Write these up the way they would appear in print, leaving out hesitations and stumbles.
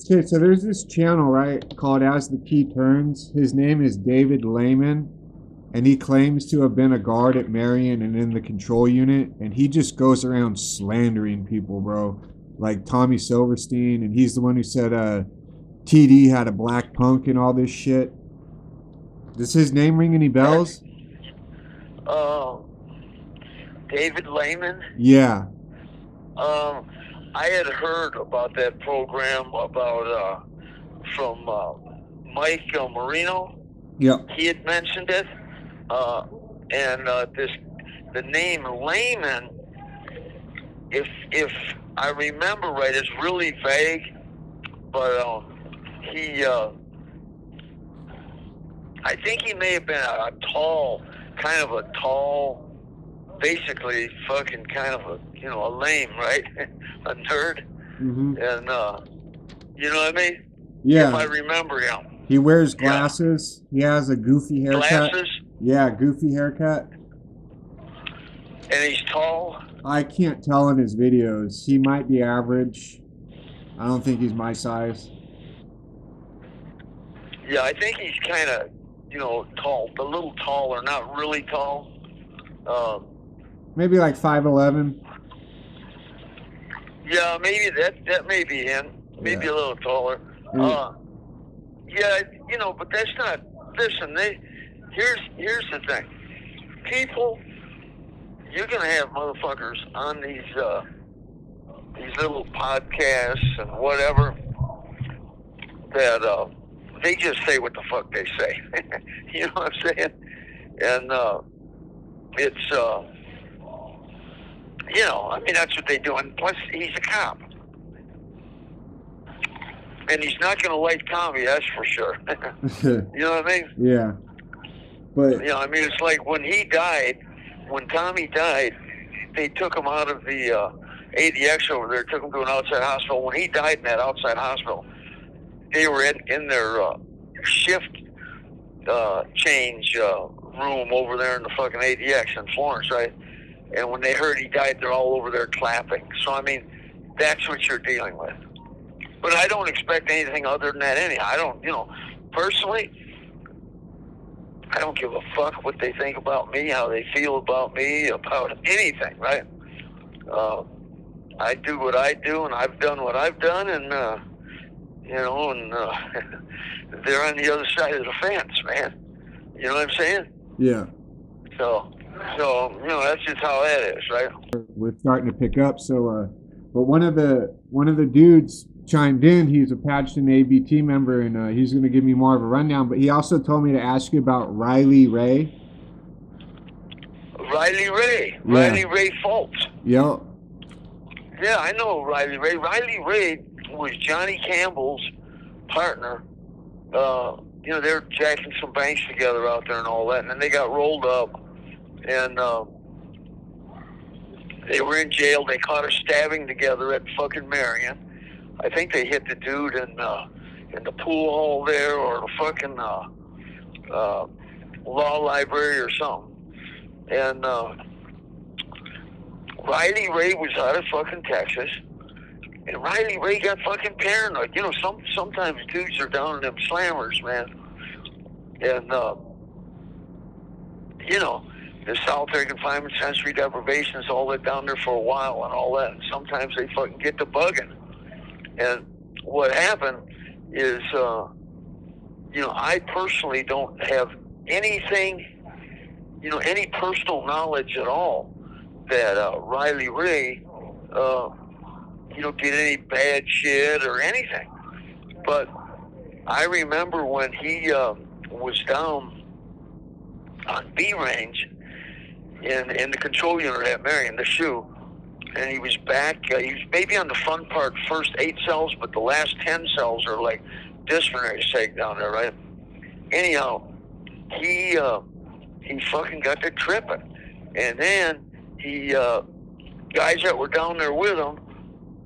Okay, so there's this channel, right, called As the Key Turns. His name is David Layman, and he claims to have been a guard at Marion and in the control unit, and he just goes around slandering people, bro. Like Tommy Silverstein, and he's the one who said TD had a black punk and all this shit. Does his name ring any bells? Uh, David Layman. Yeah. I had heard about that program about from Mike Marino. Yep. He had mentioned it, and the name Layman, if I remember right, is really vague, but he I think he may have been a tall, basically fucking kind of a lame, right? A nerd. Mm-hmm. And you know what I mean? Yeah. If I remember him. He wears glasses. Yeah. He has a goofy haircut. Glasses? Yeah, goofy haircut. And he's tall? I can't tell in his videos. He might be average. I don't think he's my size. Yeah, I think he's kind of, tall, a little taller, not really tall. Maybe like 5'11". Yeah, maybe that may be him. Maybe a little taller. Yeah, but that's not. Listen, here's the thing. People, you're gonna have motherfuckers on these little podcasts and whatever that they just say what the fuck they say. You know what I'm saying? And it's I mean, that's what they do. And plus, he's a cop. And he's not going to like Tommy, that's for sure. You know what I mean? Yeah. But I mean, it's like when Tommy died, they took him out of the ADX over there, took him to an outside hospital. When he died in that outside hospital, they were in their shift change room over there in the fucking ADX in Florence, right? And when they heard he died, they're all over there clapping. So, I mean, that's what you're dealing with. But I don't expect anything other than that anyhow. I don't, personally, I don't give a fuck what they think about me, how they feel about me, about anything, right? I do what I do, and I've done what I've done, and, they're on the other side of the fence, man. You know what I'm saying? Yeah. So that's just how that is, right? We're starting to pick up. So, but one of the dudes chimed in. He's a Patchton ABT member, and he's going to give me more of a rundown. But he also told me to ask you about Riley Ray. Riley Ray. Yeah. Riley Ray Fultz. Yep. Yeah, I know Riley Ray. Riley Ray was Johnny Campbell's partner. They were jacking some banks together out there and all that, and then they got rolled up, and they were in jail. They caught her stabbing together at fucking Marion. I think they hit the dude in the pool hall there, or the fucking law library or something. And Riley Ray was out of fucking Texas. And Riley Ray got fucking paranoid. Sometimes dudes are down in them slammers, man. And, the solitary confinement, sensory deprivation is all that down there for a while and all that. And sometimes they fucking get to bugging. And what happened is, I personally don't have anything, any personal knowledge at all that Riley Ray, did any bad shit or anything. But I remember when he was down on B range in the control unit at Marion, the SHU, and he was back. He was maybe on the fun part, first 8 cells, but the last 10 cells are like disciplinary sake down there, right? Anyhow, he fucking got to tripping, and then he guys that were down there with him,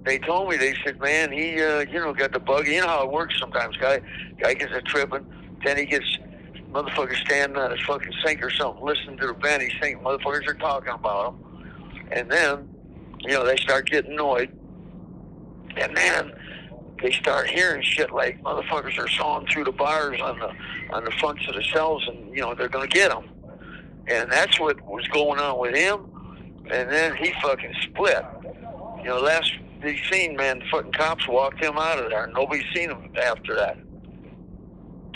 they told me, they said, man, he got the bug. You know how it works sometimes. Guy gets a tripping, then he gets motherfuckers standing on his fucking sink or something, listening to the band. He's thinking motherfuckers are talking about him, and then they start getting annoyed, and then they start hearing shit like motherfuckers are sawing through the bars on the fronts of the cells, and they're gonna get them. And that's what was going on with him. And then he fucking split. Last big scene, man, the fucking cops walked him out of there. Nobody's seen him after that.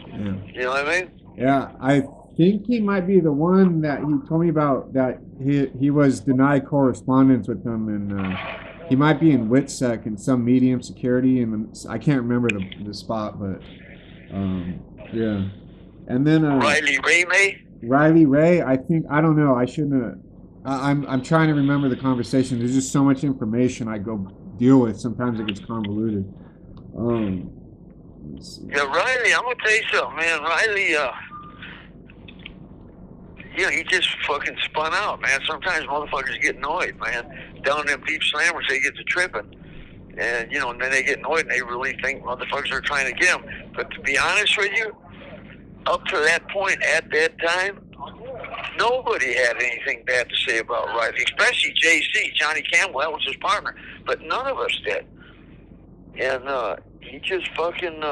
Yeah. You know what I mean? Yeah, I think he might be the one that he told me about, that he was denied correspondence with them, and he might be in WITSEC in some medium security, and I can't remember the spot, but yeah. And then Riley Ray. Riley Ray, I don't know. I shouldn't have. I'm trying to remember the conversation. There's just so much information I go deal with. Sometimes it gets convoluted. Yeah, Riley, I'm gonna tell you something, man. Riley, he just fucking spun out, man. Sometimes motherfuckers get annoyed, man. Down in them deep slammers, they get to tripping. And, and then they get annoyed and they really think motherfuckers are trying to get them. But to be honest with you, up to that point, at that time, nobody had anything bad to say about Riley, especially JC, Johnny Campbell. That was his partner. But none of us did. And he just fucking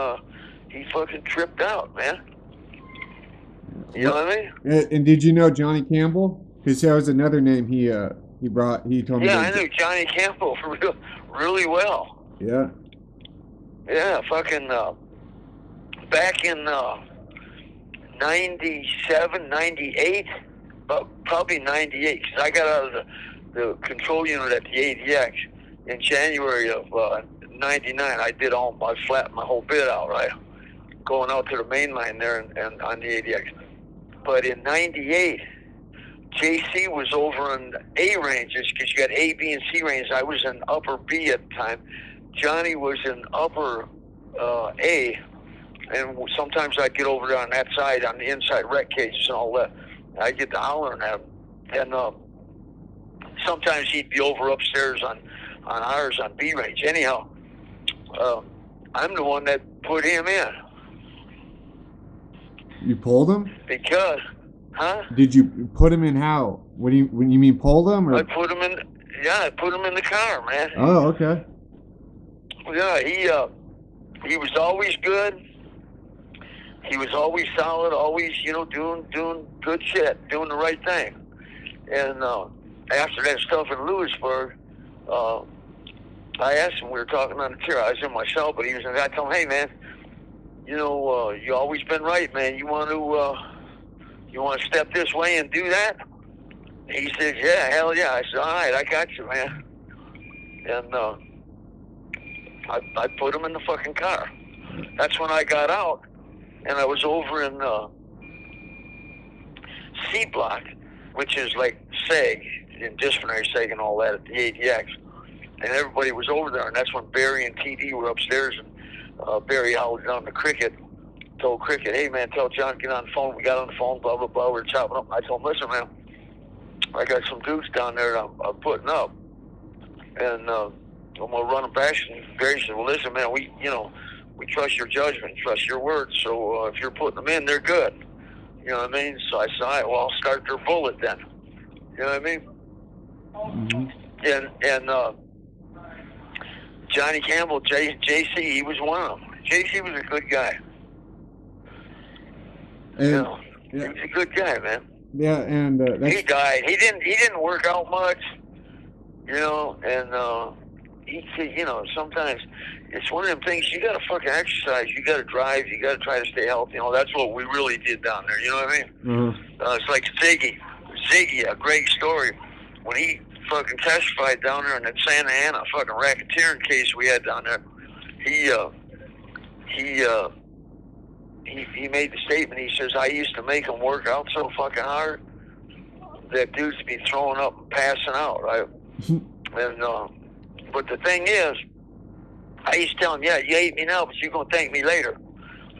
tripped out, man. You know what I mean? And did you know Johnny Campbell? Because that was another name he brought. He told me. Yeah, I knew Johnny Campbell really well. Yeah. Yeah, fucking back in 97, 98, probably 98, because I got out of the control unit at the ADX in January of 99. I did I flattened my whole bit out, right? Going out to the main line there and on the ADX. But in 98, JC was over in A ranges, because you got A, B, and C ranges. I was in upper B at the time. Johnny was in upper A, and sometimes I'd get over there on that side, on the inside rec cages and all that. I'd get to hollering at him. And sometimes he'd be over upstairs on ours on B range. Anyhow, I'm the one that put him in. You pulled him? Because, huh? Did you put him in how? When you mean pulled him? Or? I put him in the car, man. Oh, okay. Yeah, he was always good. He was always solid, always, doing good shit, doing the right thing. And after that stuff in Lewisburg, I asked him, we were talking on the chair, I was in my cell, but he was in there. I told him, hey, man, you always been right, man. You want to step this way and do that? He said, yeah, hell yeah. I said, all right, I got you, man. And I put him in the fucking car. That's when I got out, and I was over in C block, which is like SEG, in disciplinary SEG and all that at the ADX. And everybody was over there, and that's when Barry and TD were upstairs, and Barry howled down to Cricket, told Cricket, hey, man, tell John, get on the phone. We got on the phone, blah, blah, blah. We were chopping up. I told him, listen, man, I got some dudes down there that I'm putting up, and I'm going to run them back. And Barry said, well, listen, man, we trust your judgment, trust your words, so if you're putting them in, they're good. You know what I mean? So I said, all right, well, I'll start their bullet then. You know what I mean? Mm-hmm. And Johnny Campbell, JC, he was one of them. JC was a good guy. And, yeah. He was a good guy, man. Yeah, and he died. He didn't work out much, and he, sometimes it's one of them things. You got to fucking exercise. You got to drive. You got to try to stay healthy. That's what we really did down there. You know what I mean? Mm-hmm. It's like Ziggy, a great story. When he fucking testified down there in that Santa Ana fucking racketeering case we had down there, he made the statement. He says, I used to make him work out so fucking hard that dudes be throwing up and passing out, right? And but the thing is, I used to tell him, yeah, you hate me now, but you're going to thank me later.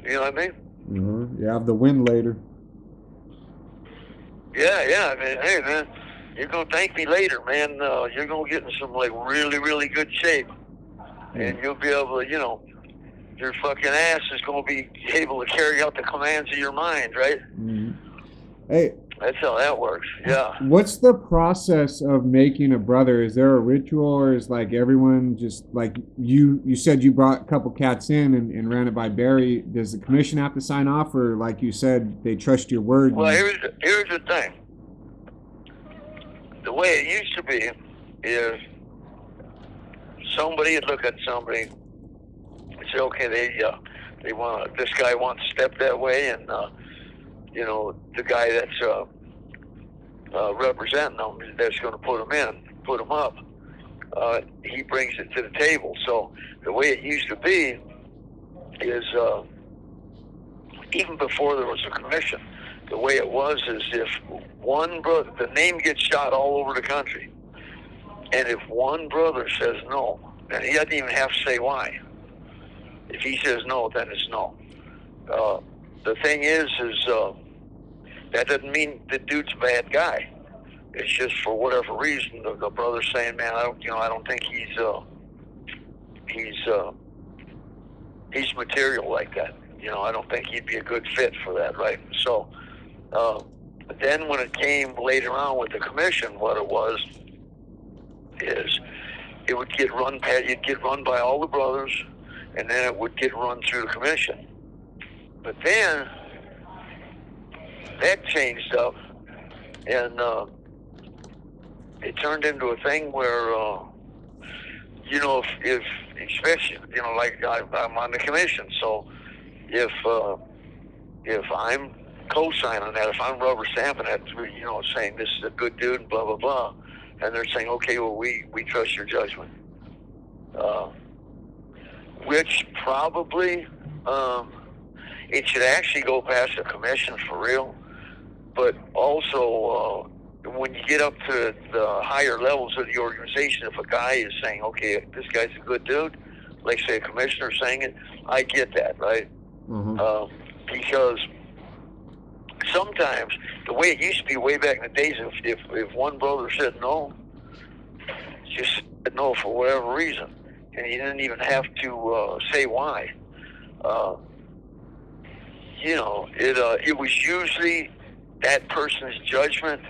You know what I mean? Mm-hmm. You have the win later. Yeah. I mean, hey, man, you're going to thank me later, man. You're going to get in some, like, really, really good shape. And you'll be able to, your fucking ass is going to be able to carry out the commands of your mind, right? Mm-hmm. Hey, That's how that works. Yeah. What's the process of making a brother? Is there a ritual, or is like everyone just like you said you brought a couple cats in and ran it by Barry? Does the commission have to sign off, or like you said, they trust your word? Well, And, here's the thing. The way it used to be is somebody would look at somebody and say, okay, they want this guy wants to step that way, and the guy that's representing them, that's going to put them up. He brings it to the table. So the way it used to be is even before there was a commission, the way it was is if one brother, the name gets shot all over the country, and if one brother says no, and he doesn't even have to say why. If he says no, then it's no. The thing is that doesn't mean the dude's a bad guy. It's just for whatever reason the brother's saying, man, I don't think he's material like that. I don't think he'd be a good fit for that, right? So then when it came later on with the commission, what it was is it would get run by all the brothers, and then it would get run through the commission. But then that changed up, and it turned into a thing where, if especially, like I'm on the commission, so if I'm co-signing that, if I'm rubber stamping that, saying this is a good dude and blah blah blah, and they're saying, okay, well we trust your judgment, which probably it should actually go past the commission for real, but also when you get up to the higher levels of the organization, if a guy is saying, okay, this guy's a good dude, like say a commissioner saying it, I get that, right? Because sometimes the way it used to be way back in the days, if one brother said no, just said no for whatever reason, and he didn't even have to say why. It was usually that person's judgment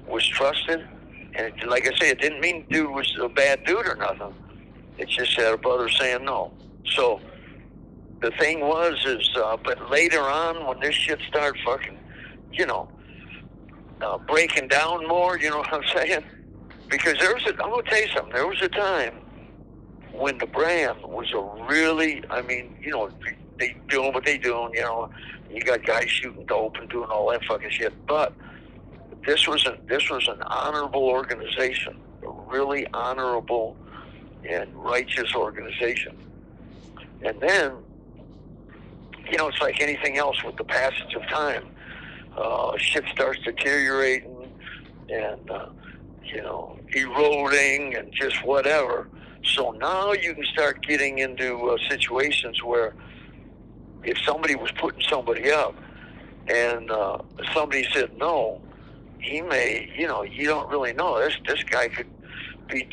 was trusted, and like I say, it didn't mean dude was a bad dude or nothing. It just had a brother saying no. So the thing but later on, when this shit started fucking, breaking down more, you know what I'm saying? Because I'm gonna tell you something. There was a time when the brand was a really, they doing what they doing, you got guys shooting dope and doing all that fucking shit, but this was an honorable organization, a really honorable and righteous organization. And then, it's like anything else with the passage of time. Shit starts deteriorating and, eroding and just whatever. So now you can start getting into situations where if somebody was putting somebody up and somebody said no, he may, you don't really know. This guy could be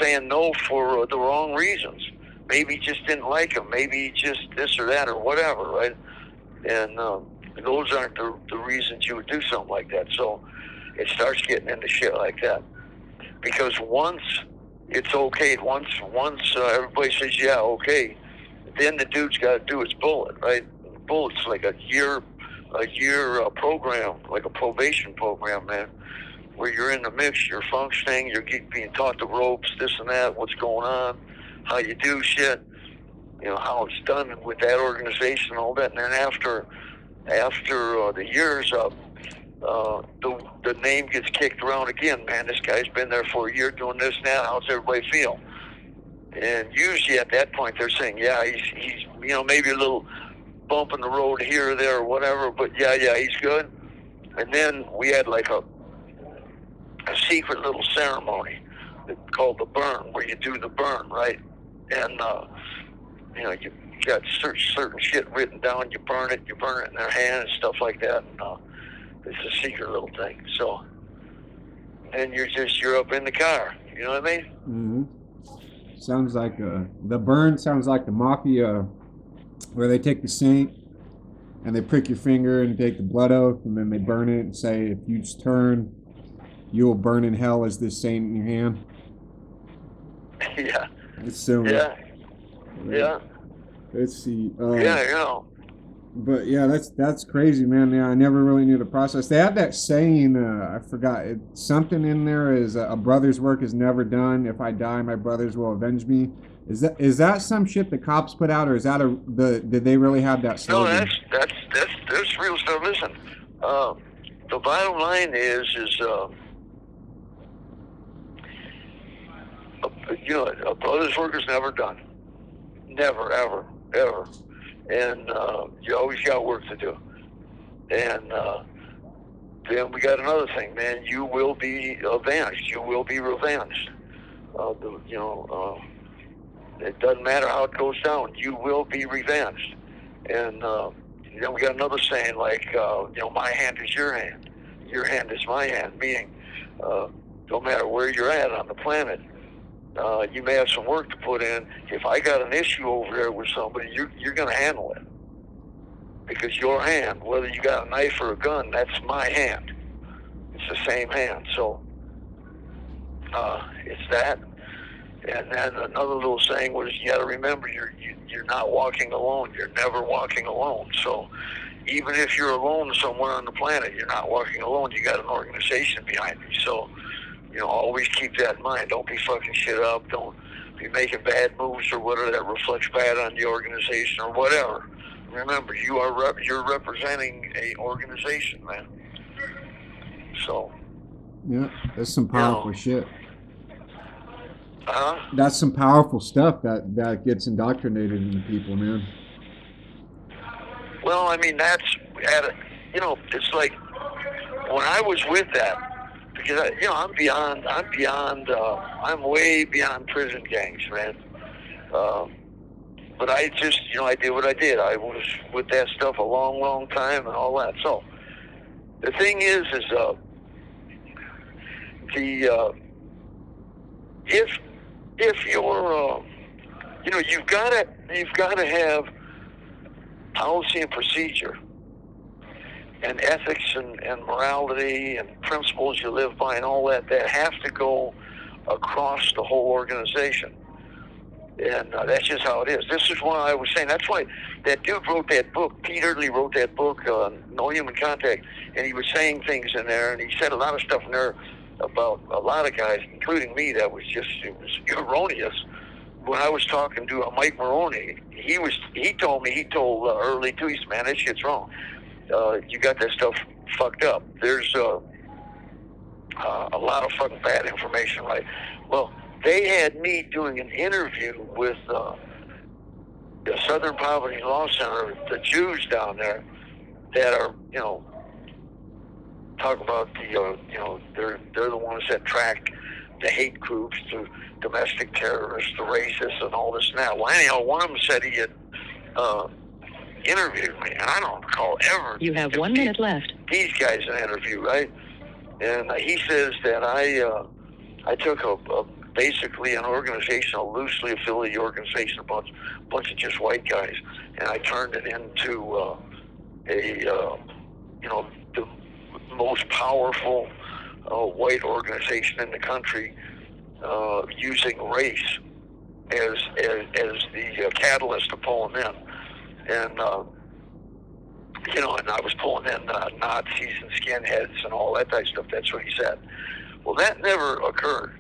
saying no for the wrong reasons. Maybe he just didn't like him. Maybe he just this or that or whatever, right? And those aren't the reasons you would do something like that. So it starts getting into shit like that. Because once it's okay, once everybody says, yeah, okay, then the dude's got to do his bullet, right? The bullet's like a year program, like a probation program, man, where you're in the mix, you're functioning, you're being taught the ropes, this and that, what's going on, how you do shit, how it's done with that organization and all that. And then after the year's up, the name gets kicked around again. Man, this guy's been there for a year doing this now. How's everybody feel? And usually at that point they're saying, yeah, he's maybe a little bump in the road here or there or whatever, but yeah, he's good. And then we had like a secret little ceremony called the burn, where you do the burn, right? And you got certain shit written down. You burn it in their hand and stuff like that. And it's a secret little thing. So then you're up in the car. You know what I mean? Mm-hmm. Sounds like the burn sounds like the mafia, where they take the saint and they prick your finger and take the blood oath, and then they burn it and say, if you just turn, you will burn in hell as this saint in your hand. Yeah. It's similar. Yeah. Yeah. Let's see. Yeah, you know. But yeah, that's crazy, man. Yeah, I never really knew the process. They have that saying, I forgot, something in there is a brother's work is never done. If I die, my brothers will avenge me. Is that some shit the cops put out, or is that did they really have that No, slogan? that's real stuff. Listen, the bottom line is you know, a brother's work is never done. Never, ever, ever. And you always got work to do. And then we got another thing, man. You will be avenged. You will be revenged. It doesn't matter how it goes down. You will be revenged. And then we got another saying like, my hand is your hand. Your hand is my hand. Meaning, no matter where you're at on the planet, you may have some work to put in. If I got an issue over there with somebody, you're going to handle it. Because your hand, whether you got a knife or a gun, that's my hand. It's the same hand. So it's that. And then another little saying was, you got to remember, you're not walking alone. You're never walking alone. So even if you're alone somewhere on the planet, you're not walking alone. You got an organization behind you. So always keep that in mind. Don't be fucking shit up. Don't be making bad moves or whatever that reflects bad on the organization or whatever. Remember, you're representing a organization, man. So. Yeah, that's some powerful shit. Huh? That's some powerful stuff that gets indoctrinated into people, man. Well, I mean, that's it's like when I was with that, because I'm way beyond prison gangs, man. But I just, I did what I did. I was with that stuff a long, long time and all that. So the thing is if you're, you've got to have policy and procedure and ethics and morality and principles you live by and all that have to go across the whole organization. And that's just how it is. This is why I was saying, that's why that dude wrote that book, Pete Erdley wrote that book, No Human Contact, and he was saying things in there, and he said a lot of stuff in there about a lot of guys, including me, it was erroneous. When I was talking to Mike Maroney, he told Early too, he said, man, this shit's wrong. You got that stuff fucked up. There's a lot of fucking bad information, right? Well, they had me doing an interview with the Southern Poverty Law Center, the Jews down there that are, talk about they're the ones that track the hate groups, the domestic terrorists, the racists, and all this and that. Well, anyhow, one of them said he had interviewed me, and I don't recall ever. You have 1 minute left. These guys an interview, right? And he says that I took basically an organization, a loosely affiliated organization, a bunch of just white guys, and I turned it into the most powerful white organization in the country, using race as the catalyst to pull them in, and and I was pulling in Nazis and skinheads and all that type of stuff. That's what he said. Well, that never occurred.